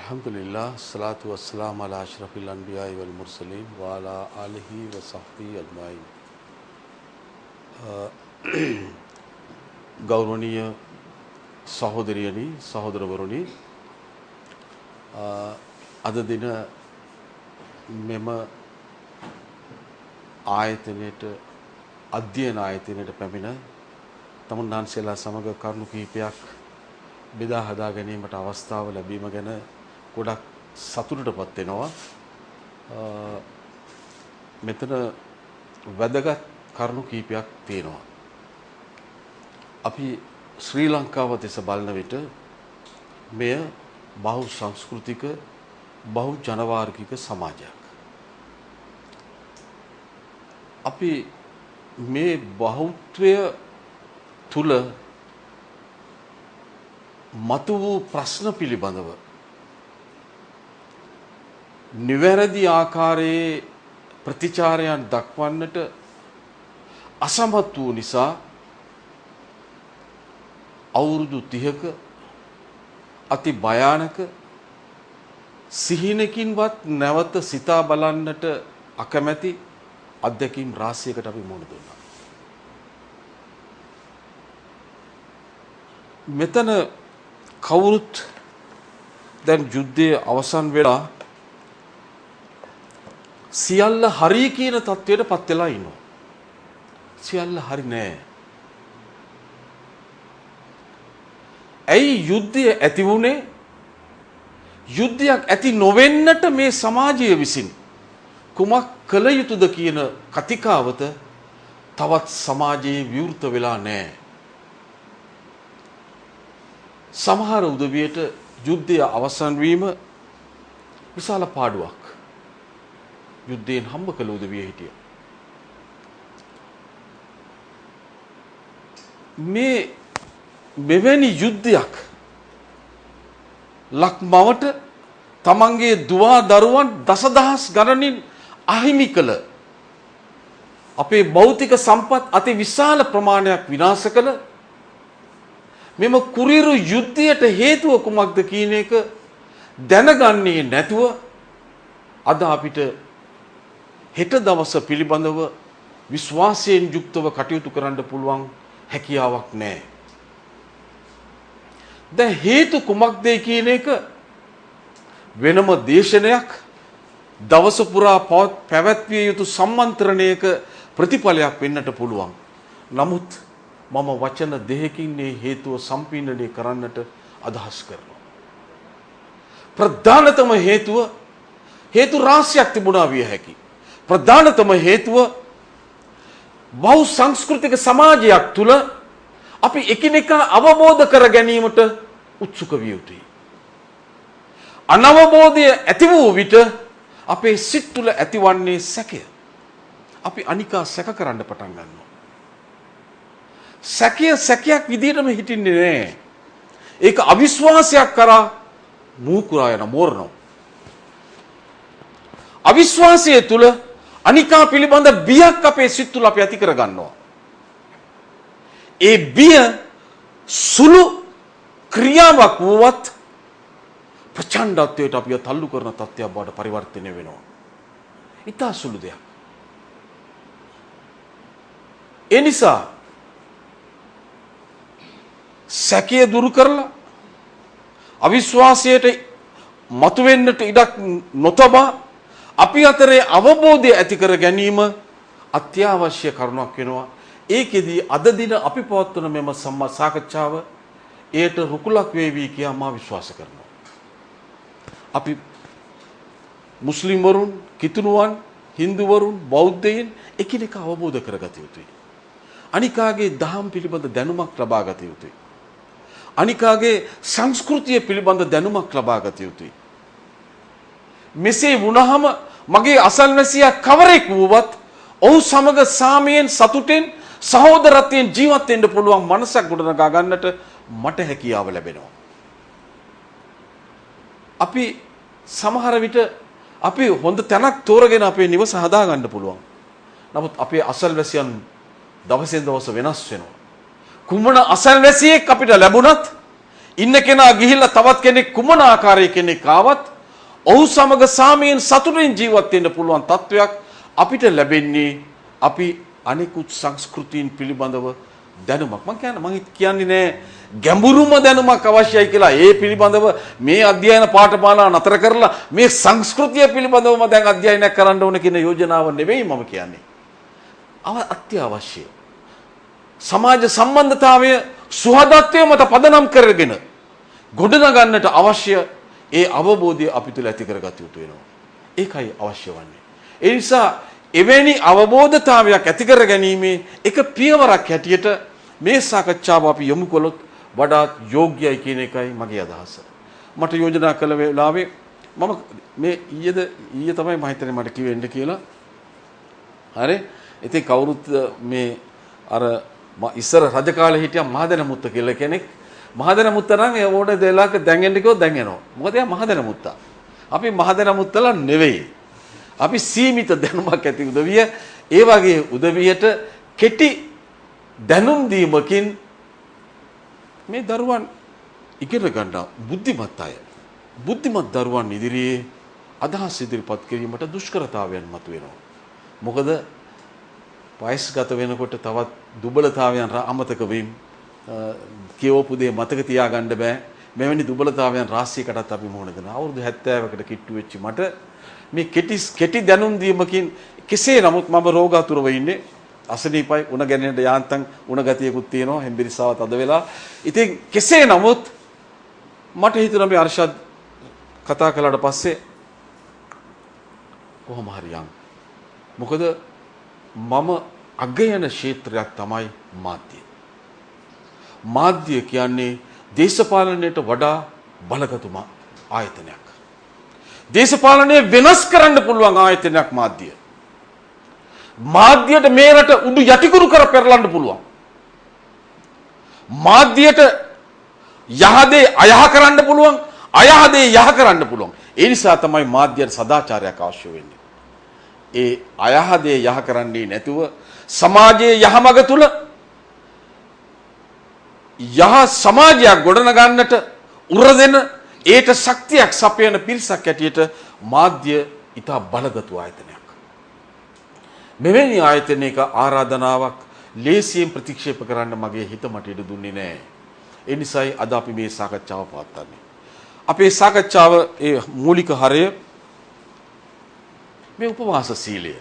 अल्हम्दुलिल्लाह सलातु वस्सलाम अला अशरफिल अंबिया वल मुरसलीन व अला आलिहि व सहबिहि अजमाइन। गौरवनीय सहोदरियनी सहोदरवරුනි, අද දින මෙම ආයතනයේට අධ්‍යයන ආයතනයේට පැමිණ තමුන්නාන්සේලා සමග කරුණු කිහිපයක් බෙදා හදා ගැනීමට අවස්ථාව ලැබීම ගැන ගොඩක් සතුටටපත් වෙනවා. මෙතන වැදගත් කරුණු කිහිපයක් තියෙනවා. අපි ශ්‍රී ලංකාව දෙස බලන විට මෙය බහු සංස්කෘතික බහු ජනවාර්ගික සමාජයක්. අපි මේ බහුත්වය තුල මතු වූ ප්‍රශ්න පිළිබඳව නිවැරදි ආකාරයේ ප්‍රතිචාරයන් දක්වන්නට අසමත් වූ නිසා අවුරුදු 30ක අති භයානක සිහිනකින්වත් නැවත සිතා බලන්නට අකමැති අත්දැකීම් රාශියකට අපි මුහුණ දුන්නා. මෙතන කවුරුත් දැන් යුද්ධයේ අවසන් වෙලා සියල්ල හරි කියන තත්වයට පත් වෙලා ඉන්නවා. සියල්ල හරි නෑ. ඇයි යුද්ධය ඇති වුණේ? යුද්ධයක් ඇති නොවෙන්නට මේ සමාජය විසින් කුමක් කළ යුතුද කියන කතිකාවත තවත් සමාජයේ විවෘත වෙලා නෑ. සමහර උදවියට යුද්ධය අවසන් වීම විශාල පාඩුවක්. යුද්ධයෙන් හම්බ කළ උදවිය හිටිය. මේ මෙවැනි යුද්ධයක් ලක්මවට තමන්ගේ දුවා දරුවන් දසදහස් ගණනින් අහිමි කළ අපේ භෞතික සම්පත් අති විශාල ප්‍රමාණයක් විනාශ කළ මෙම කුරිරු යුද්ධයට හේතුව කුමක්ද කියන එක දැනගන්නේ නැතුව අද අපිට හෙට දවස පිළිබඳව විශ්වාසයෙන් යුක්තව කටයුතු කරන්න පුළුවන් හැකියාවක් නැහැ. දැන් හේතු කුමක්ද කියන එක වෙනම දේශනයක් දවස පුරා පැවැත්විය යුතු සම්මන්ත්‍රණයක ප්‍රතිඵලයක් වෙන්නට පුළුවන්. නමුත් මම වචන දෙකකින් මේ හේතුව සම්පීඩනය කරන්නට අදහස් කරනවා. ප්‍රධානතම හේතු රාශියක් තිබුණා විය හැකියි. ප්‍රධානතම හේතුව බහු සංස්කෘතික සමාජයක් තුල අපි එකිනෙකා අවබෝධ කර ගැනීමට උත්සුක විය යුතුයි. අනවබෝධය ඇති වූ විට අපේ සිත් තුළ ඇතිවන්නේ සැකය. අපි අනිකා සැක කරන්න පටන් ගන්නවා. සැකයක් විදිහටම හිටින්නේ නැහැ. ඒක අවිශ්වාසයක් කරා මූකුරා යන මෝරනවා. අවිශ්වාසය තුළ අනිකා පිළිබඳ බියක් අපේ සිත් තුළ අපි ඇති කර ගන්නවා. ඒ බිය සුළු ක්‍රියාවක් වුවත් ප්‍රචණ්ඩත්වයට අපිව තල්ලු කරන තත්ත්වයක් බවට පරිවර්තනය වෙනවා. ඊට සුළු දෙයක්. ඒ නිසා සැකය දුරු කරලා අවිශ්වාසයට මතුවෙන්නට ඉඩක් නොතබා අපි අතරේ අවබෝධය ඇති කර ගැනීම අත්‍යවශ්‍ය කරුණක් වෙනවා. ඒකෙදී අද දින අපි පවත්වන මෙම සාකච්ඡාව ඒට රුකුලක් වේවි කියලා මා විශ්වාස කරනවා. අපි මුස්ලිම් වරුන්, කිතුණුවන්, හින්දු වරුන්, බෞද්ධයින් එකිනෙක අවබෝධ කරගත යුතුයි. අනිකාගේ දහම් පිළිබඳ දැනුමක් ලබා ගත යුතුයි. අනිකාගේ සංස්කෘතිය පිළිබඳ දැනුමක් ලබා ගත යුතුයි. මෙසේ වුණාම මගේ අසල්වැසියා කවරෙක් වුවත් ඔහු සමග සාමයෙන් සතුටෙන් සහෝදරත්වයෙන් ජීවත් වෙන්න පුළුවන් මනසක් ගොඩනගා ගන්නට මට හැකියාව ලැබෙනවා. අපි සමහර විට අපි හොඳ තැනක් තෝරගෙන අපේ නිවස හදා ගන්න පුළුවන්. නමුත් අපේ අසල්වැසියන් දවසෙන් දවස වෙනස් වෙනවා. කුමන අසල්වැසියෙක් අපිට ලැබුණත් ඉන්න කෙනා ගිහිල්ලා තවත් කෙනෙක් කුමන ආකාරයක කෙනෙක් ආවත් ඔහු සමග සාමයෙන් සතුටින් ජීවත් වෙන්න පුළුවන් තත්වයක් අපිට ලැබෙන්නේ අපි අනිකුත් සංස්කෘතීන් පිළිබඳව දැනුමක්. මම කියන්නේ නෑ ගැඹුරුම දැනුමක් අවශ්‍යයි කියලා. ඒ පිළිබඳව මේ අධ්‍යයන පාඨමාලා නතර කරලා මේ සංස්කෘතිය පිළිබඳවම දැන් අධ්‍යයනයක් කරන්න ඕන කියන යෝජනාව නෙවෙයි මම කියන්නේ. අත්‍යවශ්‍යයි. සමාජ සම්බන්ධතාවය සුහදත්වය මත පදනම් කරගෙන ගොඩනගන්නට අවශ්‍ය ඒ අවබෝධය අපි තුළ ඇති කරගත යුතු වෙනවා. ඒකයි අවශ්‍ය වන්නේ. ඒ නිසා එවැනි අවබෝධතාවයක් ඇති කර ගැනීමේ එක පියවරක් හැටියට මේ සාකච්ඡාව අපි යොමු කළොත් වඩාත් යෝග්‍යයි කියන එකයි මගේ අදහස. මට යෝජනා කළ වෙලාවේ මම මේ ඊයේ තමයි මම හිතන්නේ මට කිව්වෙන්න කියලා. හරි. ඉතින් කවුරුත් මේ අර ඉස්සර රජ කාලේ හිටියා මහදැන මුත්ත කියලා කෙනෙක්. මහදැන මුත්ත නම් ඒ ඕනේ දෙලාක දැන් එන්න කිව්වොත් දැන් එනවා. මොකද එයා මහදැන මුත්තා. අපි මහදැන මුත්තලා නෙවෙයි. අපි සීමිත දැනුමක් ඇති උදවිය ඒ වගේ උදවියට කෙටි දැනුම් දීමකින් මේ දරුවන් ඉගෙන ගන්න බුද්ධිමත් අය බුද්ධිමත් දරුවන් ඉදිරියේ අදහස් ඉදිරිපත් කිරීමට දුෂ්කරතාවයන් මතුවෙනවා. මොකද වයස්ගත වෙනකොට තවත් දුබලතාවයන් අමතක වීම කියවපු දේ මතක තියාගන්න බෑ. මෙවැනි දුබලතාවයන් රාශියකටත් අපි මුහුණ දෙනවා. අවුරුදු 70කට කිට්ටු වෙච්ච මට මේ කෙටි දැනුම් දීමකින් කෙසේ නමුත් මම රෝගාතුරව ඉන්නේ. අසනීපයි උණ ගැනීමට යාන්තම් උණ ගතියකුත් තියෙනවා. හෙම්බිරිස්සාවත් අද වෙලා. ඉතින් කෙසේ නමුත් මට හිතුණා මේ අර්ෂද් කතා කළාට පස්සේ කොහොම හරි යන්. මොකද මම අගයන ක්ෂේත්‍රයක් තමයි මාධ්‍ය. මාධ්‍ය කියන්නේ දේශපාලනයට වඩා බලගතුම ආයතනයක්. දේශපාලනය වෙනස් කරන්න පුළුවන් ආයතනයක් මාධ්‍ය. මාධ්‍යයට මේ රට උඩු යටිකුරු කර පෙරලන්න පුළුවන්. මාධ්‍යයට යහදේ අයහ කරන්න පුළුවන්, අයහදේ යහ කරන්න පුළුවන්. ඒ නිසා තමයි මාධ්‍යයට සදාචාරයක් අවශ්‍ය වෙන්නේ. ඒ අයහදේ යහ කරන්නේ නැතුව සමාජයේ යහමඟ තුල යහ සමාජයක් ගොඩනගන්නට උර දෙන ඒට ශක්තියක් සපයන පිරිසක් ඇටියට මාධ්‍ය ඉතා බලගතු ආයතනයක්. මෙවැනි ආයතනයක ආරාධනාවක් ලේසියෙන් ප්‍රතික්ෂේප කරන්න මගේ හිත මට ඉඩ දුන්නේ නැහැ. ඒ නිසායි අද අපි මේ සාකච්ඡාව පවත්වන්නේ. අපේ සාකච්ඡාව ඒ මූලික හරය මේ උපවාස සීලය.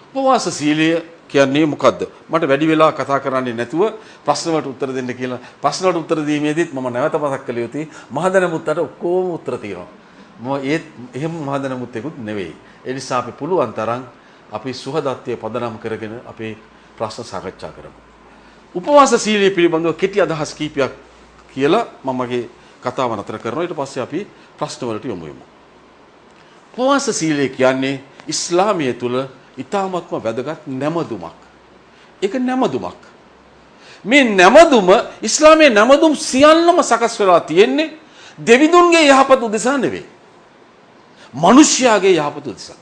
උපවාස සීලය කියන්නේ මොකද්ද? මට වැඩි වෙලා කතා කරන්නේ නැතුව ප්‍රශ්න වලට උත්තර දෙන්න කියලා. ප්‍රශ්න වලට උත්තර දීමේදීත් මම නැවත මතක් කළ යුතුයි. මහදැන මුත්තට ඔක්කොම උත්තර තියෙනවා. මම එහෙම මහදැන මුත්තෙකුත් නෙවෙයි. ඒ නිසා අපි පුළුවන් තරම් අපි සුහදත්වයේ පදනම් කරගෙන අපේ ප්‍රශ්න සාකච්ඡා කරමු. උපවාස සීලය පිළිබඳව කෙටි අදහස් කීපයක් කියලා මම මගේ කතාව නතර කරනවා. ඊට පස්සේ අපි ප්‍රශ්න වලට යමු. උපවාස සීලය කියන්නේ ඉස්ලාමයේ තුල ඉතාමත්ම වැදගත් නැමදුමක්. ඒක නැමදුමක්. මේ නැමදුම ඉස්ලාමයේ නැමදුම් සියල්ලම සකස් වෙලා තියෙන්නේ දෙවිදුන්ගේ යහපත උදෙසා නෙවෙයි. මිනිස්යාගේ යහපත උදෙසා.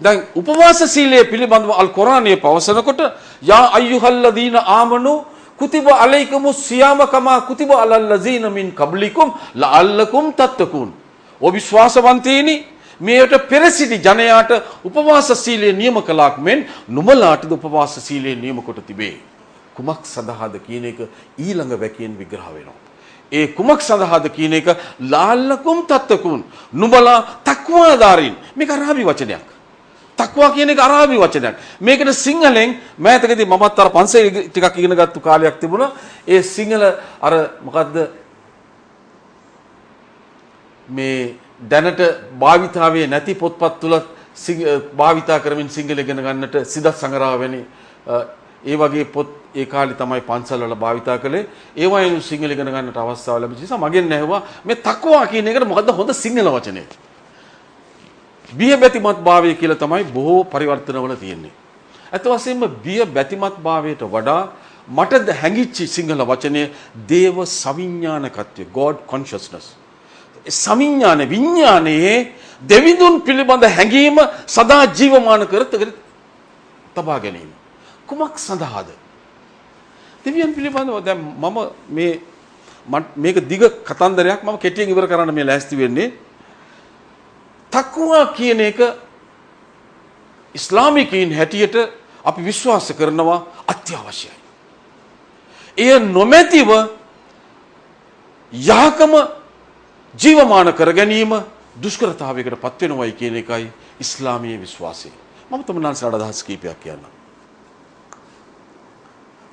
දැන් උපවාස සීලය පිළිබඳව අල් කුර්ආනයේ පවසනකොට යා අයියුහල්ලදීන ආමනු කුතිබ අලයිකුමුස් සියාම කමා කුතිබ අලල් ලසීන මින් කබ්ලිකුම් ලඅල්ලකුම් තත්තකුන්. ඔ විශ්වාසවන්තයනි මේට පෙර සිටි ජනයාට උපවාස සීලය නියම කළාක් මෙන් නුඹලාටද උපවාස සීලය නියම කොට තිබේ. කුමක් සඳහාද කියන එක ඊළඟ වැකියෙන් විග්‍රහ වෙනවා. ඒ කුමක් සඳහාද කියන එක ලඅල්ලකුම් තත්තකුන්. නුඹලා තක්වාදාරින්. මේක අරාබි වචනයක්. තක්වා කියන එක අරාබි වචනයක්. මේකට සිංහලෙන් මෑතකදී මමත් අර පන්සල් ටිකක් ඉගෙන ගත්ත කාලයක් තිබුණා. ඒ සිංහල අර මොකද්ද මේ දැනට භාවිතාවේ නැති පොත්පත් තුල භාවිතා කරමින් සිංහල ඉගෙන ගන්නට සිදත් සංග්‍රහ වැනි ඒ වගේ පොත් ඒ කාලේ තමයි පන්සල් වල භාවිතා කළේ. ඒ වයින් සිංහල ඉගෙන ගන්නට අවස්ථාව ලැබිච්ච නිසා මගෙන් ඇහුවා මේ තක්වා කියන එකට මොකද්ද හොඳ සිංහල වචනේ? බිය බැතිමත් භාවය කියලා තමයි බොහෝ පරිවර්තනවල තියෙන්නේ. අත වශයෙන්ම බිය බැතිමත් භාවයට වඩා මට හැඟිච්ච සිංහල වචනය දේව සවිඥානිකත්වය, God consciousness. සවිඥාන විඥානයේ දෙවිඳුන් පිළිබඳ හැඟීම සදා ජීවමාන කර තබා ගැනීම. කුමක් සඳහාද? දෙවියන් පිළිබඳව දැන් මම මේ මේක දිග කතන්දරයක් මම කෙටියෙන් ඉවර කරන්න මේ ලෑස්ති වෙන්නේ. තක්වා කියන එක ඉස්ලාමිකයින් හැටියට අපි විශ්වාස කරනවා අත්‍යවශ්‍යයි. එය නොමැතිව යහකම ජීවමාන කර ගැනීම දුෂ්කරතාවයකට පත් වෙනවයි කියන එකයි ඉස්ලාමීය විශ්වාසය. මම තමන්ලාට අදහස් කීපයක් කියන්නම්.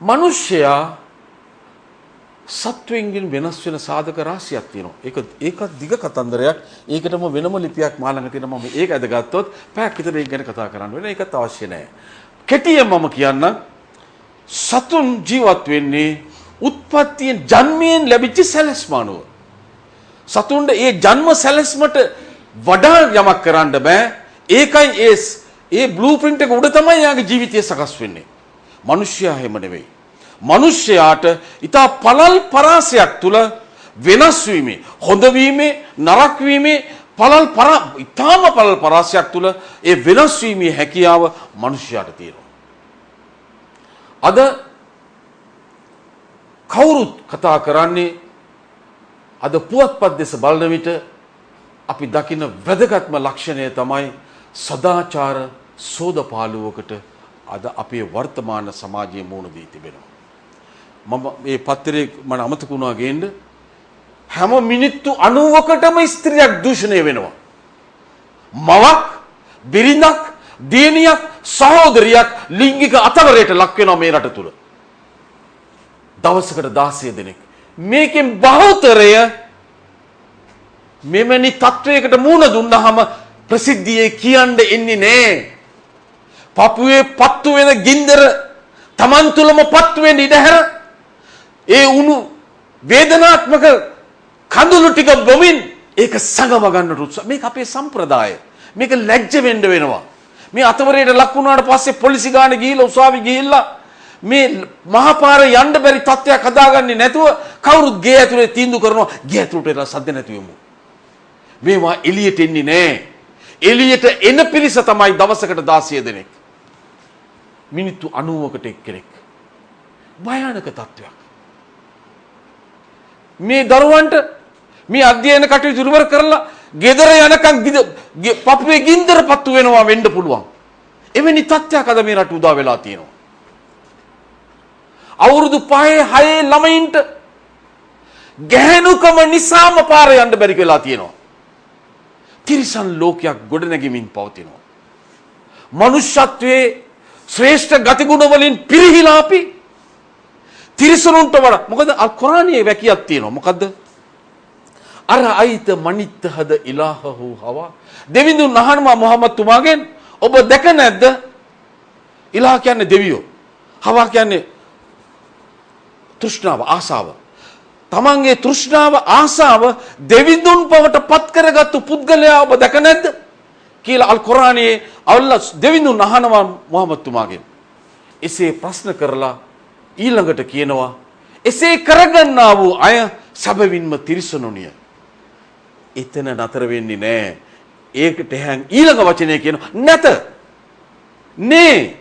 මිනිසයා සත්වෙන්ගෙන් වෙනස් වෙන සාධක රාශියක් තියෙනවා. ඒකත් දිග කතන්දරයක්. ඒකටම වෙනම ලිපියක් මා ළඟ තියෙනවා. මම ඒක අදගත්තොත් පැයක් විතර ඒක ගැන කතා කරන්න වෙන. ඒකත් අවශ්‍ය නැහැ. කෙටියෙන් මම කියන්නම් සතුන් ජීවත් වෙන්නේ උත්පත්තියෙන් ජන්මයෙන් ලැබිච්ච සැලැස්ම අනුව. සතුන්ට ඒ ජන්ම සැලැස්මට වඩා යමක් කරන්න බෑ. ඒකයි ඒ බ්ලූප්‍රින්ට් එක උඩ තමයි යාගේ ජීවිතය සකස් වෙන්නේ. මිනිස්සයා හැම නෙවෙයි. මිනිස්යාට ඊටා පළල් පරාසයක් තුල වෙනස් වීමේ හොඳ වීමේ නරක වීමේ ඊටාම පළල් පරාසයක් තුල ඒ වෙනස් වීමේ හැකියාව මිනිස්යාට තියෙනවා. අද කවුරුත් කතා කරන්නේ අද පුවත්පත් දෙස බලන විට අපි දකින වැදගත්ම ලක්ෂණය තමයි සදාචාර සෝදපාලුවකට අද අපේ වර්තමාන සමාජයේ මුහුණ දී තිබෙනවා. මම මේ පත්තරේ මම අමතක වුණා ගේන්න හැම මිනිත්තු 90කටම ස්ත්‍රියක් දූෂණය වෙනවා. මවක්, බිරිඳක්, දියණියක්, සහෝදරියක් ලිංගික අතවරයට ලක් වෙනවා මේ රට තුල. දවසකට 16 දෙනෙක්. මේකෙන් බහුතරය මෙවැනි තත්වයකට මුහුණ දුන්නාම ප්‍රසිද්ධියේ කියන්න එන්නේ නැහැ. පපුවේ පත්තු වෙන ගින්දර Taman තුලම පත්තු වෙන්න ඉඩ හැර ඒ උණු වේදනාත්මක කඳුළු ටික බොමින් ඒක සඟව ගන්නට උත්සාහ. මේක අපේ සම්ප්‍රදාය. මේක ලැජ්ජ වෙන්න වෙනවා. මේ අතවරයට ලක් වුණාට පස්සේ පොලිසි ගාන ගිහිල්ලා උසාවි ගිහිල්ලා මේ මහපාරේ යන්න බැරි තත්ත්වයක් හදාගන්නේ නැතුව කවුරුත් ගේ ඇතුලේ තීන්දුව කරනවා. ගේ ඇතුලට එලා සද්ද නැති වෙමු. මේවා එළියට එන්නේ නැහැ. එළියට එන පිරිස තමයි දවසකට 16 දෙනෙක්. මිනිත්තු 90කට එක්කෙනෙක්. භයානක තත්ත්වයක්. මේ දරුවන්ට මේ අධ්‍යයන කටයුතු ඉවර කරලා ගෙදර යනකම් පපුවේ ගින්දර පත්තු වෙනවා වෙන්න පුළුවන්. එවැනි තත්ත්වයක් අද මේ රට උදා වෙලා තියෙනවා. අවුරුදු 5 6 ළමයින්ට ගැහැණුකම නිසාම පාරේ යන්න බැරි වෙලා තියෙනවා. තිරිසන් ලෝකයක් ගොඩනැගෙමින් පවතිනවා. මනුෂ්‍යත්වයේ ශ්‍රේෂ්ඨ ගතිගුණ වලින් පිරිහිලා අපි තිරිසනුන්ට වඩා මොකද අල් කුරානයේ වැකියක් තියෙනවා. මොකද්ද? අර අයිත මනිත්ත හද ඉලාහහු හවා දෙවිඳුන් අහනවා මුහම්මද් තුමාගෙන් ඔබ දැක නැද්ද? ඉලාහ කියන්නේ දෙවියෝ. හවා කියන්නේ තෘෂ්ණාව ආසාව. තමන්ගේ තෘෂ්ණාව ආසාව දෙවිඳුන් බවට පත් කරගත්තු පුද්ගලයා ඔබ දැක නැද්ද කියලා අල් කුරානයේ අල්ලා දෙවිඳුන් අහනවා මුහම්මද් තුමාගෙන්. එසේ ප්‍රශ්න කරලා ඊළඟට කියනවා එසේ කරගන්නා වූ අය සැබවින්ම තිරිසනුනිය. එතන නතර වෙන්නේ නැහැ. ඒකට හැන් ඊළඟ වචනය කියනවා නැත. නේ.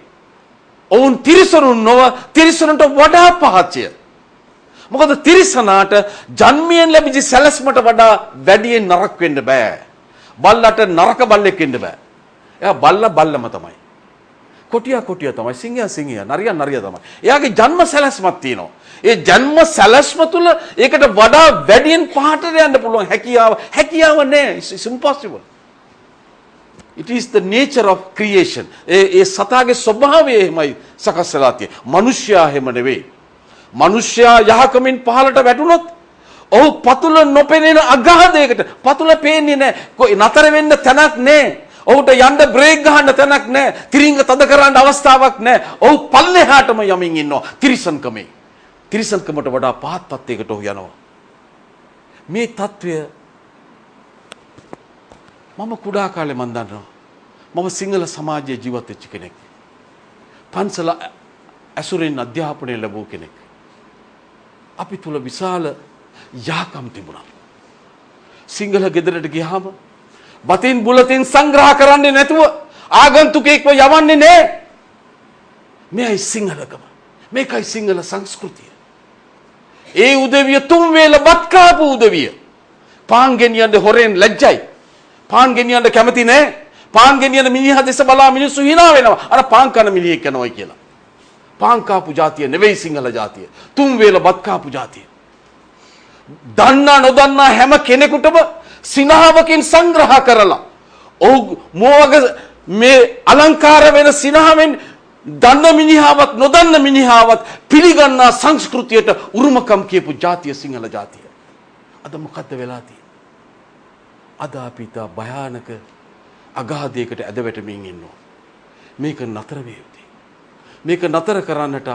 ඔවුන් තිරිසනුන් නොව තිරිසනුන්ට වඩා පහත්ය. මොකද තිරිසනාට ජන්මයෙන් ලැබිච්ච සැලැස්මට වඩා වැඩියෙන් නරක වෙන්න බෑ. බල්ලට නරක බල්ලෙක් වෙන්න බෑ. එයා බල්ලම තමයි. කොටියා තමයි. සිංහයා නරියා තමයි. එයාගේ ජන්ම සැලැස්මක් තියෙනවා. ඒ ජන්ම සැලැස්ම තුල ඒකට වඩා වැඩියෙන් පහට යන්න පුළුවන් හැකියාව නෑ. It's impossible. It is the nature of creation. ඒ සතාගේ ස්වභාවය එහෙමයි සකස් වෙලා තියෙන්නේ. මිනිස්සයා එහෙම නෙවෙයි. මිනිස්සයා යහකමින් පහලට වැටුනොත් ඔහු පතුල නොපෙනෙන අගහදයකට පතුල පේන්නේ නැහැ. නතර වෙන්න තැනක් නැහැ. ඔහුට යන්න බ්‍රේක් ගහන්න තැනක් නැහැ. තිරිංග තද කරන්න අවස්ථාවක් නැහැ. ඔහු පල්ලෙහාටම යමින් ඉන්නවා. තිරිසන්කමේ. තිරිසන්කමට වඩා පහත් තත්යකට ඔහු යනවා. මේ తත්වය මම කුඩා කාලේ මන් දන්නවා. මම සිංහල සමාජයේ ජීවත් වෙච්ච කෙනෙක්. පන්සල ඇසුරෙන් අධ්‍යාපනය ලැබූ කෙනෙක්. අපි තුල විශාල යහකම් තිබුණා. සිංහල ගෙදරට ගියාම බතින් බුලතින් සංග්‍රහ කරන්නේ නැතුව ආගන්තුකෙක්ව යවන්නේ නැහැ. මේයි සිංහලකම. මේකයි සිංහල සංස්කෘතිය. ඒ උදවිය 3 වේල බත් කාපු උදවිය. පාන් ගෙනියන්න හොරෙන් ලැජ්ජයි. පාන් ගෙනියන්න කැමති නෑ. පාන් ගෙනියන මිනිහා දෙස බලා මිනිස්සු hina වෙනවා. අර පාන් කන මිනිහෙක් යනවායි කියලා. පාන් කාපු ජාතිය නෙවෙයි සිංහල ජාතිය. 3 වේල බත් කාපු ජාතිය. දන්නා නොදන්නා හැම කෙනෙකුටම සිනහවකින් සංග්‍රහ කරලා ඔහු මොවග මේ අලංකාර වෙන සිනහවෙන් දන්න මිනිහාවත් නොදන්න මිනිහාවත් පිළිගන්නා සංස්කෘතියට උරුමකම් කියපු ජාතිය සිංහල ජාතිය. අද මොකද්ද වෙලා තියෙන්නේ? අද අපි තා භයානක අගාධයකට ඇද වැටෙමින් ඉන්නවා. මේක නතර වේ යුතුයි. මේක නතර කරන්නට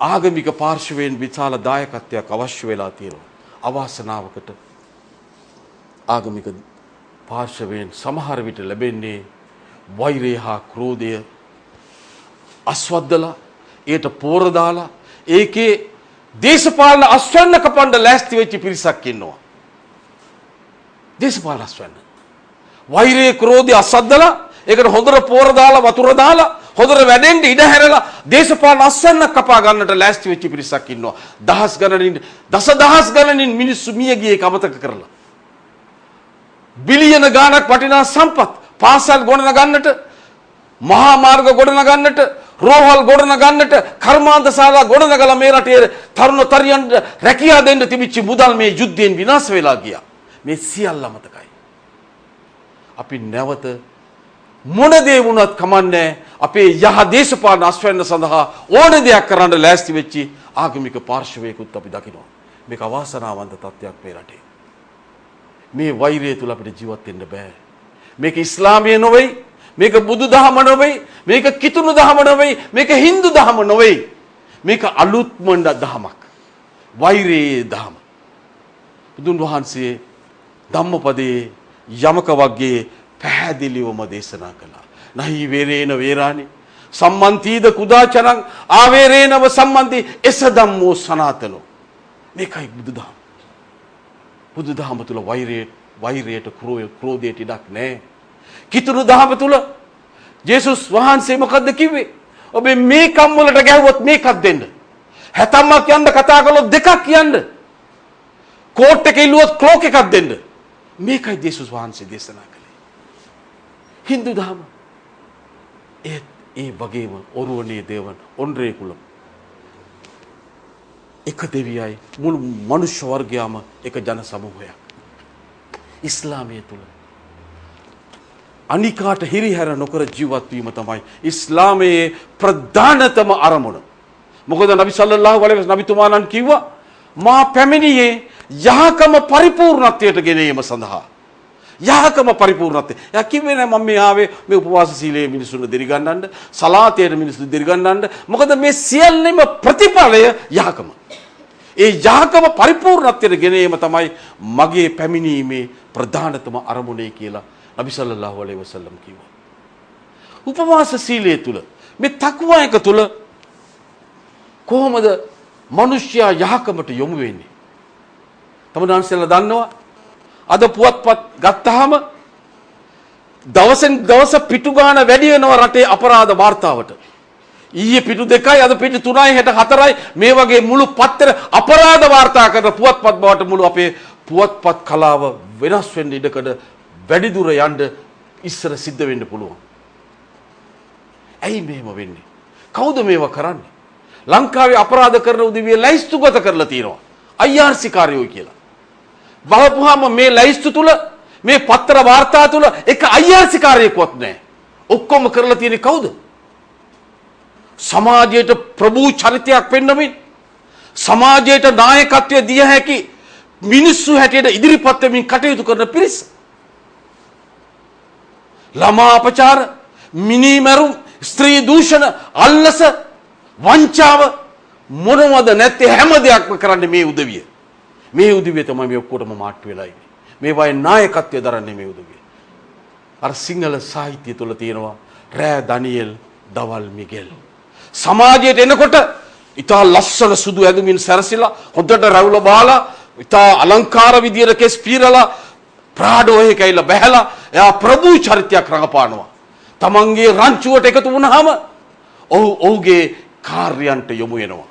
ආගමික පාර්ශවයෙන් විශාල දායකත්වයක් අවශ්‍ය වෙලා තියෙනවා. අවාසනාවකට ආගමික පාර්ශවයෙන් සමහර විට ලැබෙන්නේ වෛරය හා ක්‍රෝධය අස්වද්දලා ඒට පෝර දාලා ඒකේ දේශපාලන අස්වැන්න කපන්න ලෑස්ති වෙච්ච පිරිසක් ඉන්නවා. දේශපාලන අස්වැන්න. වෛරය ක්‍රෝධය අස්වද්දලා ඒකට හොඳට පෝර දාලා වතුර දාලා හොඳට වැඩෙන්න ඉඩ හැරලා දේශපාලන අස්වැන්න කපා ගන්නට ලෑස්ති වෙච්ච පිරිසක් ඉන්නවා. දහස් ගණනින් දසදහස් ගණනින් මිනිස්සු මිය ගියේ කමතක කරලා. බිලියන ගාණක් වටිනා සම්පත් පාසල් ගොඩනගන්නට මහා මාර්ග ගොඩනගන්නට රෝහල් ගොඩනගන්නට කර්මාන්ත ශාලා ගොඩනගලා මේ රටේ තරුණ තරියන්ට රැකියාව දෙන්න තිබිච්ච මුදල් මේ යුද්ධයෙන් විනාශ වෙලා ගියා. මේ සියල්ල අමතකයි. අපි නැවත මොන දේ වුණත් කමන්නේ අපේ යහ දේශපාලන අස්වැන්න සඳහා ඕන දෙයක් කරන්න ලෑස්ති වෙච්ච ආගමික පාර්ශවයකුත් අපි දකිනවා. මේක අවාසනාවන්ත තත්ත්වයක් මේ රටේ. මේ වෛරය තුල අපිට ජීවත් වෙන්න බෑ. මේක ඉස්ලාමීය නොවේ. මේක බුදු දහම නොවේ. මේක කිතුණු දහම නොවේ. මේක හින්දු දහම නොවේ. මේක අලුත්ම දහමක්. වෛරයේ දහම. බුදුන් වහන්සේ ධම්මපදයේ යමක වර්ගයේ පැහැදිලිවම දේශනා කළා. නහි වේරේන වේරානි සම්මන්තිද කුදාචරං ආවේරේනව සම්මන්ති එස ධම්මෝ සනාතනෝ. මේකයි බුදුදහම. බුදුදහම තුල වෛරයට ක්‍රෝධයට ඉඩක් නැහැ. කිතුණු දහම තුල ජේසුස් වහන්සේ මොකද්ද කිව්වේ? ඔබ මේ කම් වලට ගැහුවොත් මේකක් දෙන්න. හැතම්මක් යන්න කතා කළොත් දෙකක් කියන්න. කෝට් එක ඉල්ලුවොත් ක්ලෝක් එකක් දෙන්න. මේකයි ජේසුස් වහන්සේ දේශනා කළේ. හින්දු දහම ඒ වගේම ඔරුවනේ දේවන් ඔන්රේ කුලම් එක දෙවියයි මුළු මනුෂ්‍ය වර්ගයාම එක ජන සමූහයක්. ඉස්ලාමයේ තුල අනිකාට හිරිහැර නොකර ජීවත් වීම තමයි ඉස්ලාමයේ ප්‍රධානතම අරමුණ. මොකද නබි සල්ලල්ලාහු අලයිහි වසල්ලම් නබිතුමාණන් කිව්වා මා පැමිණියේ යහකම පරිපූර්ණත්වයට ගෙනීම සඳහා. යහකම පරිපූර්ණත්වය. එයා කිව්වේ නෑ මම මේ ආවේ මේ උපවාස සීලයේ මිනිසුන්ව දිරිගන්නන්න, සලාතයේ මිනිසුන්ව දිරිගන්නන්න. මොකද මේ සියල්ලෙම ප්‍රතිඵලය යහකම. ඒ යහකම පරිපූර්ණත්වයට ගෙනීම තමයි මගේ පැමිණීමේ ප්‍රධානතම අරමුණේ කියලා නබි සල්ලල්ලාහු අලයිහි වසල්ලම් කිව්වා. උපවාස සීලය තුල මේ තක්වා එක තුල කොහොමද මිනිස්යා යහකමට යොමු වෙන්නේ? තමන්වහන්සේලා දන්නවා අද පුවත්පත් ගත්තාම දවසෙන් දවස පිටු ගාන වැඩි වෙනවා රටේ අපරාධ වාර්තාවට. ඊයේ පිටු 2යි අද පිටු 3යි හෙට 4යි මේ වගේ මුළු පත්තර අපරාධ වාර්තා කරන පුවත්පත් බවට මුළු අපේ පුවත්පත් කලාව වෙනස් වෙන්න ඉඩකඩ වැඩි දුර යන්න ඉස්සර සිද්ධ වෙන්න පුළුවන්. ඇයි මෙහෙම වෙන්නේ? කවුද මේවා කරන්නේ? ලංකාවේ අපරාධ කරන උදවිය ලයිස්තුගත කරලා තියෙනවා. IRC කාර්යෝයි කියලා. බලපුවාම මේ ලයිස්තු තුල මේ පත්තර වාර්තා තුල එක IRC කාර්යයක්වත් නැහැ. ඔක්කොම කරලා තියෙන්නේ කවුද? සමාජයට ප්‍රභූ චරිතයක් පෙන්වමින් සමාජයට නායකත්වය දිය හැකි මිනිස්සු හැටියට ඉදිරිපත් වෙමින් කටයුතු කරන පිරිස. ළමා අපචාර, මිනිමරුම්, ස්ත්‍රී දූෂණ, අල්ලස, වංචාව මොනවද නැත්තේ හැම දෙයක්ම කරන්නේ මේ උදවිය. මේ උදවිය තමයි මේ ඔක්කොටම මාට්ටු වෙලා ඉන්නේ. මේ වගේ නායකත්වය දරන්නේ මේ උදවිය. අර සිංහල සාහිත්‍යය තුල තියෙනවා රෑ දනියෙල්, දවල් මිගෙල්. සමාජයට එනකොට ඉතා ලස්සන සුදු ඇඳුමින් සැරසිලා හොඳට රැවුල බාලා ඉතා අලංකාර විදියට කෙස් පීරලා ප්‍රාඩෝ එකේ ඇවිල්ලා බැහැලා එයා ප්‍රභූ චරිතයක් රඟපානවා. තමන්ගේ රංචුවට එකතු වුණාම ඔහුගේ කාර්යයන්ට යොමු වෙනවා.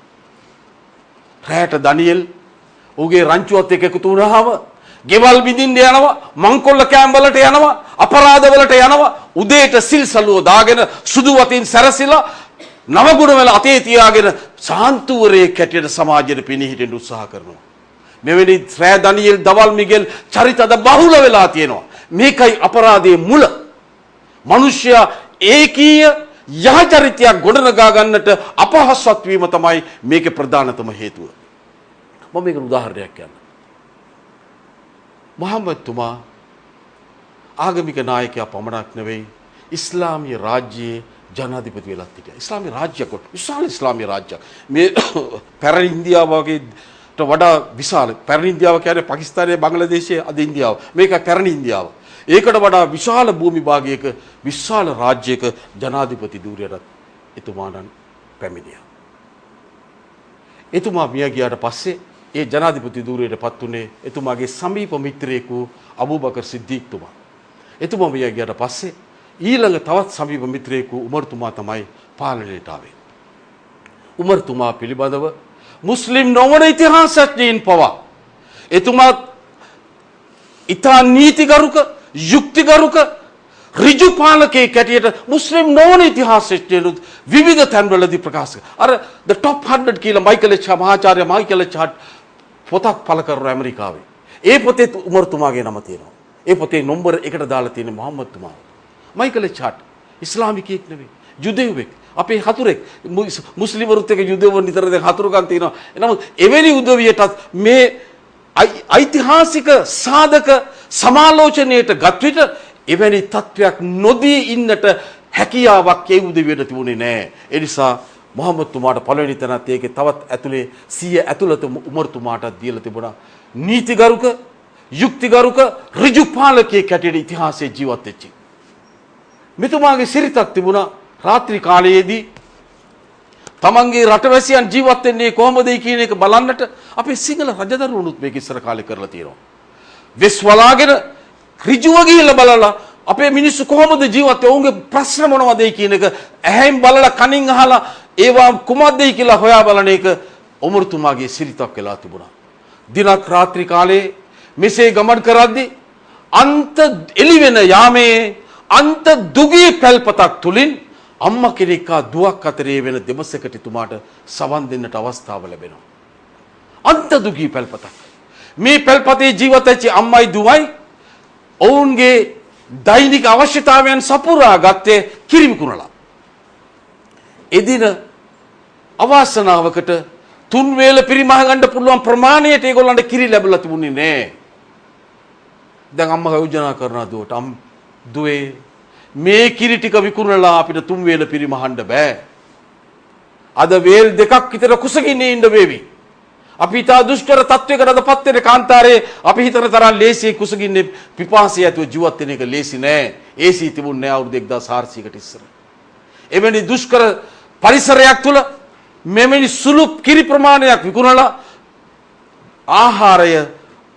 රැට දනියෙල් ඌගේ රංචුවත් එක්ක එකතු වුණාම ගෙවල් බිඳින්න යනවා, මංකොල්ල කෑම් වලට යනවා, අපරාධ වලට යනවා, උදේට සිල් සලුව දාගෙන සුදු වතින් සැරසිලා නවගුණ වල අතේ තියාගෙන සාන්තුවරේ කැටියට සමාජයට පිණි හිටින්න උත්සාහ කරනවා. මෙවැනි රෑ දනියෙල් දවල් මිගෙල් චරිතද බහුල වෙලා තියෙනවා. මේකයි අපරාධයේ මුල. මිනිසයා ඒකීය යහචරිතයක් ගොඩනගා ගන්නට අපහසුත් වීම තමයි මේකේ ප්‍රධානතම හේතුව. මම මේකට උදාහරණයක් කියන්නම්. මොහම්මද් තුමා ආගමික නායකයා පමණක් නෙවෙයි ඉස්ලාමීය රාජ්‍යයේ ජනාධිපති වෙලත් හිටියා. ඉස්ලාමීය රාජ්‍යයක් විශාල ඉස්ලාමීය රාජ්‍යයක්. මේ පැරණි ඉන්දියාව වගේට වඩා විශාල. පැරණි ඉන්දියාව කියන්නේ පාකිස්තානයේ බංග්ලාදේශයේ අද ඉන්දියාව. මේක පැරණි ඉන්දියාව. ඒකට වඩා විශාල භූමි භාගයක විශාල රාජ්‍යයක ජනාධිපති ධූරයට එතුමාණන් පැමිණියා. එතුමා මිය ගියාට පස්සේ ඒ ජනාධිපති ධූරයටපත් උනේ එතුමාගේ සමීප මිත්‍රයෙකු අබූබකර් සිද්දීක් තුමා. එතුමා මිය ගියාට පස්සේ ඊළඟ තවත් සමීප මිත්‍රයෙකු උමර් තුමා තමයි පාලනයට ආවේ. උමර් තුමා පිළිබඳව මුස්ලිම් නොවන ඉතිහාසඥයින් පවා එතුමා ඉතා නීතිගරුක යුක්තිගරුක ඍජු පාලකයෙක් හැටියට මුස්ලිම් නොවන ඉතිහාසඥයනුත් විවිධ තැන්වලදී ප්‍රකාශ අර the top 100 කියලා මයිකල් එච් මහාචාර්ය මයිකල් එච් පොතක් පළ කරන ඇමරිකාවේ. ඒ පොතේ උමර් තුමාගේ නම තියෙනවා. ඒ පොතේ නම්බර 1ට දාලා තියෙන මොහම්මද් තුමා. මයිකල් එච් ඉස්ලාමිකයෙක් නෙවෙයි. යුදෙව්වෙක්. අපේ හතුරෙක්. මුස්ලිම්වරුත් එක්ක යුදෙව්ව නිතර දැන් හතුරුකම් තියෙනවා. නමුත් එවැනි උදවියටත් මේ ඓතිහාසික සාධක සමාලෝචනයට ගත් විට එවැනි තත්වයක් නොදී ඉන්නට හැකියාවක් ඒ උදවියට තිබුණේ නැහැ. ඒ නිසා මොහම්මද් තුමාට පළවෙනි තැනත් ඒකේ තවත් ඇතුලේ 100 ඇතුළත උමර් තුමාට දීලා තිබුණා. නීතිගරුක, යුක්තිගරුක, ඍජු පාලකයෙක් හැටියට ඉතිහාසයේ ජීවත් වෙච්ච. මෙතුමාගේ සිරිතක් තිබුණා රාත්‍රී කාලයේදී තමන්ගේ රටවැසියන් ජීවත් වෙන්නේ කොහොමද කියන එක බලන්නට අපේ සිංහල රජදරුවනුත් මේක ඉස්සර කාලේ කරලා තියෙනවා. වෙස් වලාගෙන ඍජුව ගිහිල්ලා බලලා අපේ මිනිස්සු කොහොමද ජීවත් වෙන්නේ? ඔවුන්ගේ ප්‍රශ්න මොනවද කියන එක ඇහෙන් බලලා කනින් අහලා ඒවා කුමක්ද කියලා හොයා බලන එක උමර් තුමාගේ සිරිතක් වෙලා තිබුණා. දිනක් රාත්‍රී කාලේ මෙසේ ගමන් කරද්දී අන්ත එළි වෙන යාමේ අන්ත දුගී පැල්පතක් තුලින් අම්මා කෙනෙක් හා දුවක් අතරේ වෙන දෙමසකට එතුමාට සවන් දෙන්නට අවස්ථාව ලැබෙනවා. අන්ත දුගී පැල්පතක්. මේ පැල්පතේ ජීවත් වෙච්ච අම්මයි දුවයි ඔවුන්ගේ දෛනික අවශ්‍යතාවයන් සපුරා ගත්තේ කිරි විකුණලා. එදින අවාසනාවකට තුන් වේල පිරිමහ ගන්න පුළුවන් ප්‍රමාණයට ඒගොල්ලන්ට කිරි ලැබලා තිබුණේ නැහැ. දැන් අම්මා යෝජනා කරනවා දුවට දුවේ මේ කිරි ටික විකුණලා අපිට තුන් වේල පිරිමහන්න බෑ. අද වේල් දෙකක් විතර කුසගින්නේ ඉන්න වේවි. අපි තා දුෂ්කර තත්වයකට අදපත් වෙන කාන්තාරයේ අපි හිතන තරම් ලේසි කුසගින්නේ පිපාසය ඇතුව ජීවත් වෙන එක ලේසි නෑ. AC තිබුණේ නෑ අවුරුදු 1400කට ඉස්සර. එවැනි දුෂ්කර පරිසරයක් තුල මෙවැනි සුළු කිරි ප්‍රමාණයක් විකුණලා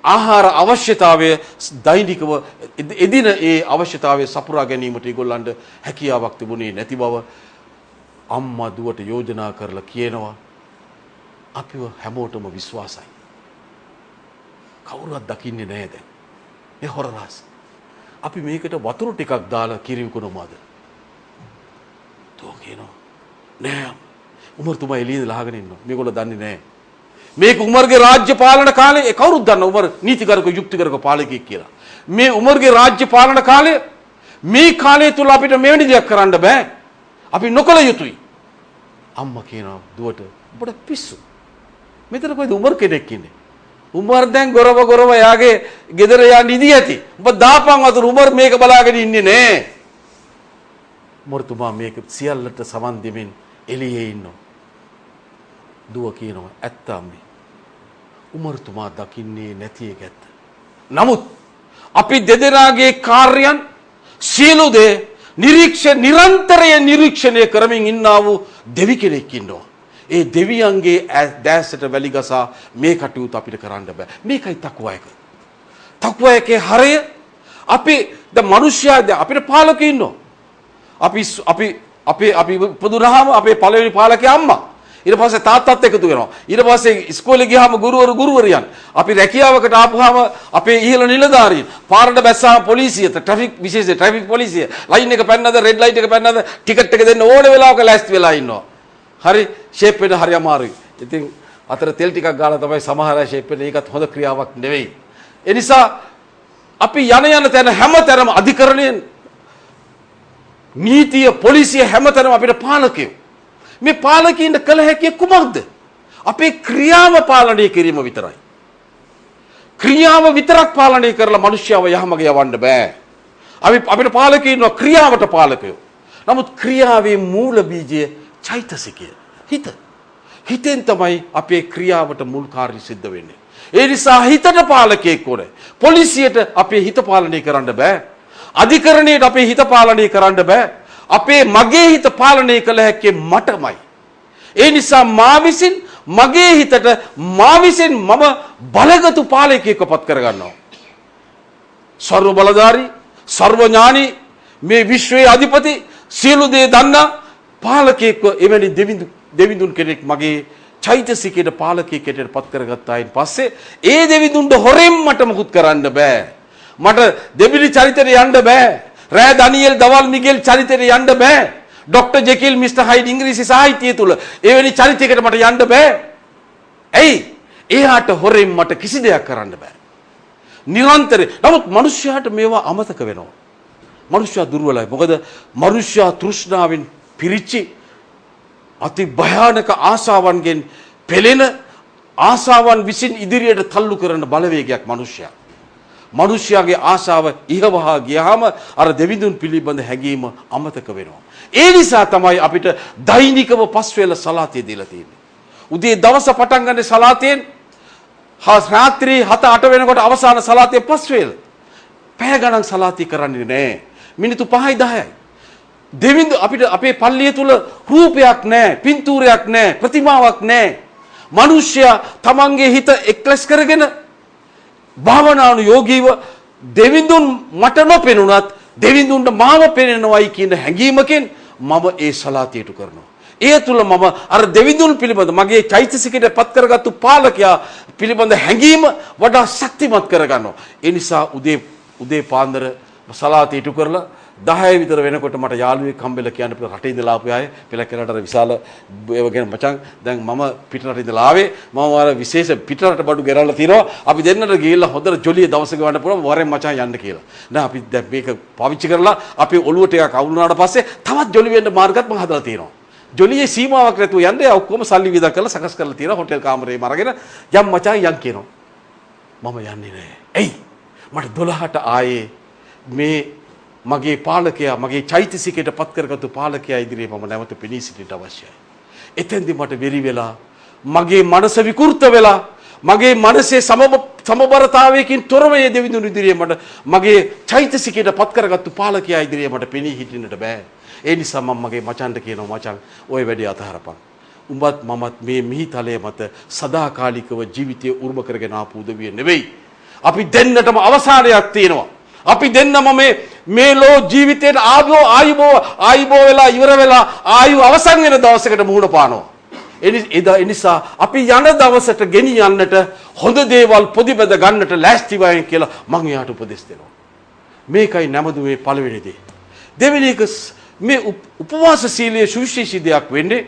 ආහාර අවශ්‍යතාවය දෛනිකව එදින ඒ අවශ්‍යතාවය සපුරා ගැනීමට ඒගොල්ලන්ට හැකියාවක් තිබුණේ නැති බව අම්මා දුවට යෝජනා කරලා කියනවා. අපිව හැමෝටම විශ්වාසයි. කවුරුවත් දකින්නේ නැහැ දැන්. මේ හොර රහස. අපි මේකට වතුර ටිකක් දාලා කිරි විකුණමුද? තෝ කියනවා නෑ. උමර් තුමා එළියේ ලහගෙන ඉන්නවා. මේගොල්ලෝ දන්නේ නැහැ. මේක උමර්ගේ රාජ්‍ය පාලන කාලේ ඒ කවුරුත් දන්න උමර් නීතිගරුක යුක්තිගරුක පාලකයෙක් කියලා. මේ උමර්ගේ රාජ්‍ය පාලන කාලේ මේ කාලය තුල අපිට මෙවැනි දෙයක් කරන්න බෑ. අපි නොකළ යුතුයි. අම්මා කියනවා දුවට ඔබට පිස්සු. මෙතන කොයිද උමර් කෙනෙක් ඉන්නේ? උමර් දැන් ගොරව යාගේ ගෙදර යන්න ඉදී ඇති. ඔබ දාපන් වතුර උමර් මේක බලාගෙන ඉන්නේ නෑ. උමර් තුමා මේක සියල්ලට සමන් දෙමින් එළියේ ඉන්නවා. දුව කියනවා ඇත්ත අම්මේ. උමර් තුමා දකින්නේ නැති එක ඇත්ත. නමුත් අපි දෙදෙනාගේ කාර්යයන් සියලු දේ නිරන්තරයෙන් නිරීක්ෂණය කරමින් ඉන්නා වූ දෙවි කෙනෙක් ඉන්නවා. ඒ දෙවියන්ගේ දැසට වැලි ගසා මේ කටයුතු අපිට කරන්න බෑ. මේකයි තක්වා එක. තක්වා එකේ හරය අපි ද මිනිස්යා අපිට පාලකෙ ඉන්නවා. අපි ඉපදුනහම අපේ පළවෙනි පාලකයා අම්මා. ඊට පස්සේ තාත්තත් එකතු වෙනවා. ඊට පස්සේ ඉස්කෝලේ ගියාම ගුරුවරියන්. අපි රැකියාවකට ආපුවාම අපේ ඉහළ නිලධාරීන්. පාරට බැස්සාම පොලිසියට විශේෂ ට්‍රැෆික් පොලිසිය ලයින් එක පැන්නද රෙඩ් ලයිට් එක පැන්නද ටිකට් එක දෙන්න ඕන වෙලාවක ලෑස්ති වෙලා ඉන්නවා. හරි ෂේප් වෙන හරි අමාරුයි. ඉතින් අතර තෙල් ටිකක් ගාලා තමයි සමහර අය ෂේප් වෙන ඒකත් හොඳ ක්‍රියාවක් නෙවෙයි. ඒ නිසා අපි යන තැන හැමතැනම අධිකරණයෙන් නීතිය පොලිසිය හැමතැනම අපිට පාලකයෝ. මේ පාලකීන්ට කළ හැකි කුමක්ද? අපේ ක්‍රියාව පාලනය කිරීම විතරයි. ක්‍රියාව විතරක් පාලනය කරලා මිනිස්යාව යහමග යවන්න බෑ. අපිට පාලකීන්ව ක්‍රියාවට පාලකයෝ. නමුත් ක්‍රියාවේ මූල බීජය චෛතසිකය. හිතෙන් තමයි අපේ ක්‍රියාවට මුල් කාර්ය සිද්ධ වෙන්නේ. ඒ නිසා හිතට පාලකයෙක් ඕනේ. පොලිසියට අපේ හිත පාලනය කරන්න බෑ. අධිකරණයට අපේ හිත පාලනය කරන්න බෑ. අපේ මගේ හිත පාලනය කළ හැක්කේ මටමයි. ඒ නිසා මගේ හිතට මම බලගතු පාලකයෙක්ව පත් කරගන්නවා. සර්ව බලධාරී, සර්ව ඥානී, මේ විශ්වයේ අධිපති, සියලු දේ දන්නා පාලකයෙක්ව එවැනි දෙවිඳුන් කෙනෙක් මගේ චෛතසිකයට පාලකයෙක් හැටියට පත් කරගත්තායින් පස්සේ ඒ දෙවිඳුන්ට හොරෙන් මට මුකුත් කරන්න බෑ. මට දෙබිලි චරිතයට යන්න බෑ. රෑ ඩැනියෙල් දවල් මිගෙල් චරිතයට යන්න බෑ. ඩොක්ටර් ජෙකිල් මිස්ටර් හයිඩ් ඉංග්‍රීසි සාහිත්‍යය තුල එවැනි චරිතයකට මට යන්න බෑ. ඇයි? එයාට හොරෙන් මට කිසි දෙයක් කරන්න බෑ. නිරන්තරයෙන්. නමුත් මිනිස්යාට මේවා අමතක වෙනවා. මිනිස්යා දුර්වලයි. මොකද මිනිස්යා තෘෂ්ණාවෙන් පිරිච්චි අති භයානක ආසාවන්ගෙන් පෙළෙන ආසාවන් විසින් ඉදිරියට තල්ලු කරන බලවේගයක් මිනිස්යා. මිනිස්යාගේ ආශාව ඉහවහා ගියාම අර දෙවිඳුන් පිළිබඳ හැඟීම අමතක වෙනවා. ඒ නිසා තමයි අපිට දෛනිකව පස් වේල සලාතේ දීලා තියෙන්නේ. උදේ දවස පටන් ගන්න සලාතෙන් රාත්‍රී 7-8 වෙනකොට අවසාන සලාතේ පස් වේල. පැය ගණන් සලාතේ කරන්නේ නැහැ. මිනිත්තු 5යි 10යි. දෙවිඳු අපිට අපේ පල්ලිය තුල රූපයක් නැහැ, පින්තූරයක් නැහැ, ප්‍රතිමාවක් නැහැ. මිනිස්සයා තමන්ගේ හිත එක්ලස් කරගෙන භාවනානුයෝගීව දෙවිඳුන් මට නොපෙනුනත් දෙවිඳුන්ට මාව පෙනෙනවයි කියන හැඟීමකින් මම ඒ සලාතියට කරනවා. ඒ තුල මම අර දෙවිඳුන් පිළිබඳ මගේ චෛතසිකයට පත් කරගත්තු පාලකයා පිළිබඳ හැඟීම වඩා ශක්තිමත් කරගන්නවා. ඒ නිසා උදේ පාන්දර සලාතියට කරලා 10 විතර වෙනකොට මට යාළුවෙක් හම්බෙලා කියන්න පුළුවන් රටේ ඉඳලා ආපු අය පෙළකරට අර විශාල ඒව ගැන මචං දැන් මම පිටරට ඉඳලා ආවේ මම අර විශේෂ පිටරට බඩු ගෙරල්ලා තිනවා අපි දෙන්නට ගිහිල්ලා හොඳට ජොලිය දවසක ගන්න පුළුවන් වරෙන් මචං යන්න කියලා. නෑ අපි දැන් මේක පාවිච්චි කරලා අපේ ඔළුව ටිකක් අවුල් වුණාට පස්සේ තවත් ජොලි වෙන්න මාර්ගات මම හදලා තියෙනවා. ජොලියේ සීමාවක් නැතුව යන්න යා ඔක්කොම සල්ලි විදක් කරලා සකස් කරලා තියෙනවා හොටෙල් කාමරේම අරගෙන යම් මචං යන් කියනවා. මම යන්නේ නෑ. එයි මට 12ට ආයේ මේ මගේ පාලකයා මගේ චෛතසිකයට පත් කරගත්තු පාලකයා ඉදිරියේ මම නැවත පෙනී සිටින්න අවශ්‍යයි. එතෙන්දී මට වෙරි වෙලා මගේ මනස විකෘත වෙලා මගේ මනසේ සමබරතාවයකින් තොරව මේ දෙවිඳුන් ඉදිරියේ මට මගේ චෛතසිකයට පත් කරගත්තු පාලකයා ඉදිරියේ මට පෙනී හිටින්නට බෑ. ඒ නිසා මම මගේ මචන්ට කියනවා මචං ওই වැඩේ අතහරපන්. උඹත් මමත් මේ මිහිතලයේ මත සදාකාලිකව ජීවිතය උරුම කරගෙන ආපු උදවිය නෙවෙයි. අපි දෙන්නටම අවසානයක් තියෙනවා. අපි දෙන්නම මේ ලෝ ජීවිතේට ආයුබෝ වෙලා ඉවර වෙලා ආයු අවසන් වෙන දවසකට මුහුණ පානවා. ඒ නිසා අපි යන දවසට ගෙනියන්නට හොඳ දේවල් පොදිබැද ගන්නට ලෑස්ති වෙයි කියලා මම එයාට උපදෙස් දෙනවා. මේකයි නැමදුමේ පළවෙනි දේ. දෙවෙනි එක මේ උපවාස සීලයේ සුවිශේෂී දෙයක් වෙන්නේ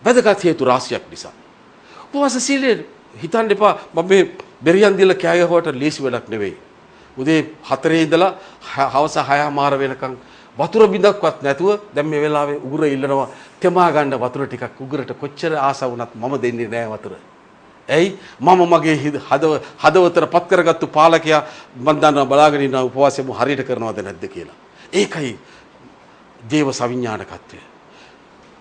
වැදගත් හේතු රාශියක් නිසා. උපවාස සීලය හිතන්න එපා මම මේ බෙරියන් දීලා කෑ ගහුවට ලේසි වැඩක් නෙවෙයි. උදේ 4 ඉඳලා හවස 6:00 වෙනකන් වතුර බින්දක්වත් නැතුව දැන් මේ වෙලාවේ උගුර ඉල්ලනවා තෙමා ගන්න වතුර ටිකක් උගුරට කොච්චර ආස වුණත් මම දෙන්නේ නැහැ වතුර. ඇයි මම මගේ හදවතට පත් කරගත්තු පාලකයා මන් දන්නවා බලාගෙන ඉන්න උපවාසයම හරියට කරනවද නැද්ද කියලා. ඒකයි දේව සවිඥානිකත්වය.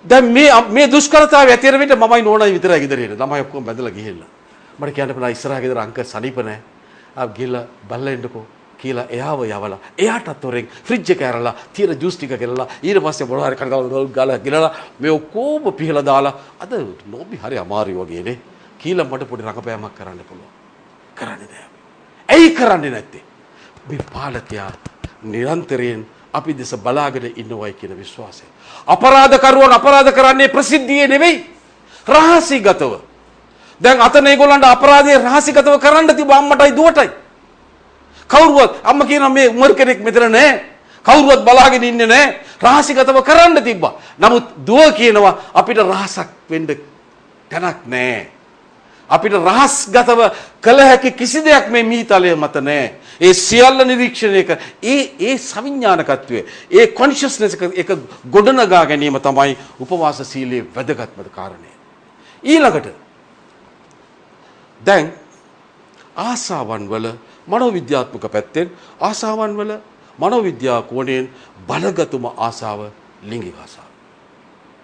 දැන් මේ දුෂ්කරතාවය ඇතිර වෙන්න මමයි නෝනයි විතරයි ගෙදර ඉන්නේ. ළමයි ඔක්කොම බැඳලා ගිහිල්ලා. මට කියන්න පුළුවන් ඉස්සරහ ගෙදර අංක සනීප නැහැ. ආ ගිහලා බලලා ඉන්නකෝ කියලා එයාව යවලා එයාටත් හොරෙන් ෆ්‍රිජ් එක ඇරලා තියෙන ජූස් ටික ගෙනලා ඊට පස්සේ මොනවා හරි කනගාල් ගාලා ගෙනලා මේ ඔක්කොම පිහලා දාලා අද නෝබි හරි අමාරුයි වගේනේ කියලා මට පොඩි රඟපෑමක් කරන්න පුළුවන්. කරන්නේ නැහැ අපි. ඇයි කරන්නේ නැත්තේ? මේ පාලකයා නිරන්තරයෙන් අපි දෙස බලාගෙන ඉන්නවයි කියන විශ්වාසය. අපරාධකරුවන් අපරාධ කරන්නේ ප්‍රසිද්ධියේ නෙවෙයි රහසිගතව. දැන් අතන ඒගොල්ලන්ට අපරාධය රහසිගතව කරන්න තිබ්බ අම්මටයි දුවටයි. කවුරුවත් අම්ම කියනවා මේ උමර් කෙනෙක් මෙතන නැහැ. කවුරුවත් බලාගෙන ඉන්නේ නැහැ. රහසිගතව කරන්න තිබ්බා. නමුත් දුව කියනවා අපිට රහසක් වෙන්න තැනක් නැහැ. අපිට රහස්ගතව කළ හැකි කිසි දෙයක් මේ මීතලය මත නැහැ. ඒ සියල්ල නිරීක්ෂණය කර ඒ සවිඥානිකත්වය ඒ කොන්ෂස්නස් එක ගොඩනගා ගැනීම තමයි උපවාස සීලයේ වැදගත්ම කාරණය. ඊළඟට දැන් ආසාවන් වල මනෝවිද්‍යාත්මක පැත්තෙන් ආසාවන් වල මනෝවිද්‍යා කෝණයෙන් බලගතුම ආසාව ලිංගික ආසාව.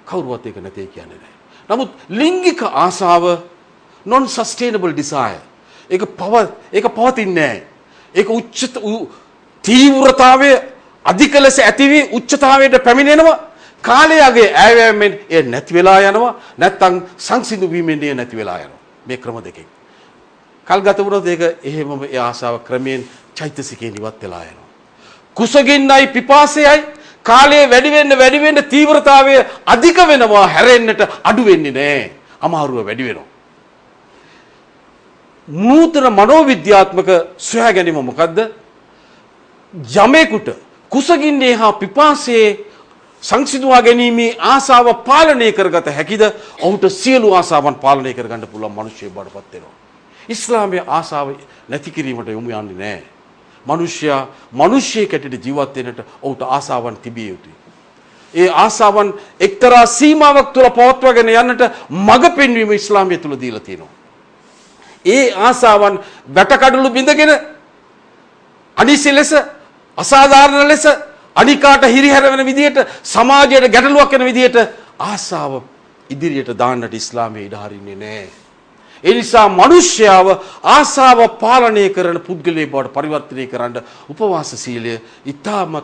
කවුරුවත් ඒක නැtei කියන්නේ නැහැ. නමුත් ලිංගික ආසාව non sustainable desire. ඒක පවතින්නේ නැහැ. ඒක උච්ච තීව්‍රතාවයේ අධික ලෙස ඇති වී උච්චතාවයට පැමිණෙනවා. කාලයගේ ඈවෑමෙන් ඒ නැති වෙලා යනවා. නැත්නම් සංසිඳු වීමෙන් ඒ නැති වෙලා යනවා. මේ ක්‍රම දෙකෙන්. කල්ගත වුණොත් ඒක එහෙමම ඒ ආසාව ක්‍රමයෙන් චෛතසිකේ නිවත් වෙලා යනවා. කුසගින්නයි පිපාසයයි කාලයේ වැඩි වෙන්න තීව්‍රතාවය අධික වෙනවා. හැරෙන්නට අඩු වෙන්නේ නැහැ. අමාරුව වැඩි වෙනවා. නූතන මනෝවිද්‍යාත්මක සොයා ගැනීම මොකද්ද? යමෙකුට කුසගින්නේ හා පිපාසයේ සංසිඳුවා ගැනීමේ ආසාව පාලනය කරගත හැකිද? ඔහුට සියලු ආසාවන් පාලනය කරගන්න පුළුවන් මිනිස්සෙක් බවටපත් වෙනවා. ඉස්ලාමයේ ආසාව නැති කිරීමට යොමු යන්නේ නැහැ. මිනිස්සෙක් හැටියට ජීවත් වෙන්නට ඔහුට ආසාවන් තිබිය යුතුයි. ඒ ආසාවන් එක්තරා සීමාවක් තුළ පවත්වාගෙන යන්නට මඟ පෙන්වීම ඉස්ලාමයේ තුල දීලා තියෙනවා. ඒ ආසාවන් වැටකඩලු බිඳගෙන අනිසි ලෙස අසාධාරණ ලෙස අනිකාට හිරිහැර වෙන විදිහට සමාජයට ගැටලුවක් වෙන විදිහට ආසාව ඉදිරියට දාන්නට ඉස්ලාමයේ ඉඩ හරින්නේ නැහැ. ඒ නිසා මිනිස්යාව ආසාව පාලනය කරන පුද්ගලයෙක් බවට පරිවර්තනය කරන්න උපවාස සීලය ඊ타ත්ම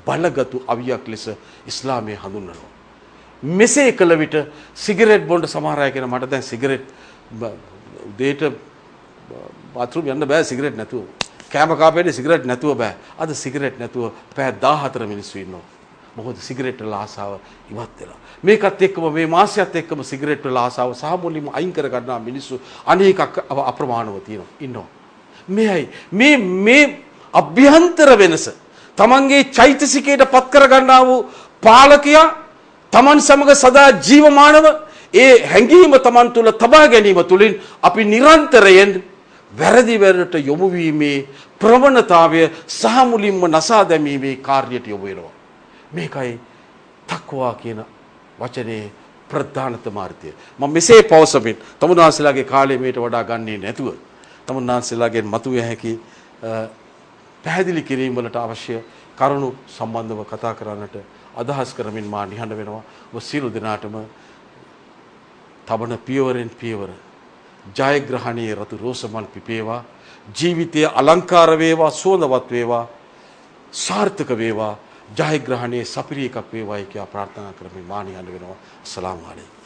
බලගත් අවියක් ලෙස ඉස්ලාමයේ හඳුන්වනවා. මෙසේ කළ විට සිගරට් බොන්න සමහර අය කියන මට දැන් සිගරට් උදේට බාත්රූම් යන්න බෑ සිගරට් නැතුව. කෑම කාපේට සිගරට් නැතුව බෑ. අද සිගරට් නැතුව පැය 14 මිනිස්සු ඉන්නවා. මොකද සිගරට් වල ආසාව ඉවත් වෙලා. මේකත් එක්කම මේ මාසයත් එක්කම සිගරට් වල ආසාව සහ මුලින්ම අයින් කර ගන්නා මිනිස්සු අනේක අප්‍රමාණව ඉන්නවා. මේ අභ්‍යන්තර වෙනස තමන්ගේ චෛතසිකයට පත් කර ගන්නා වූ පාලකයා තමන් සමග සදා ජීවමානව ඒ හැඟීම තමන් තුළ තබා ගැනීම තුළින් අපි නිරන්තරයෙන් වැරදි වැරට යොමු වීමේ ප්‍රවණතාවය සහ මුලින්ම නසා දැමීමේ කාර්යයට යොමු වෙනවා. මේකයි තක්වා කියන වචනේ ප්‍රධානතම අර්ථය. මම මෙසේ පවසමින් තමුන්වහන්සේලාගේ කාලය මේට වඩා ගන්නේ නැතුව තමුන්වහන්සේලාගෙන් මතුවේ හැකි පැහැදිලි කිරීම වලට අවශ්‍ය කරුණු සම්බන්ධව කතා කරන්නට අදහස් කරමින් මා නිහඬ වෙනවා. ඔබ සියලු දෙනාටම තබන පියවරෙන් පියවර ජයග්‍රහණයේ රතු රෝසමල් පිපේවා. ජීවිතය අලංකාර වේවා, සුවඳවත් වේවා, සාර්ථක වේවා. ජයග්‍රහණයේ සපිරි එකක් වේවායි කියලා ප්‍රාර්ථනා කරමින් මා නිහඬ වෙනවා. අස්සලාමු අලයිකුම්.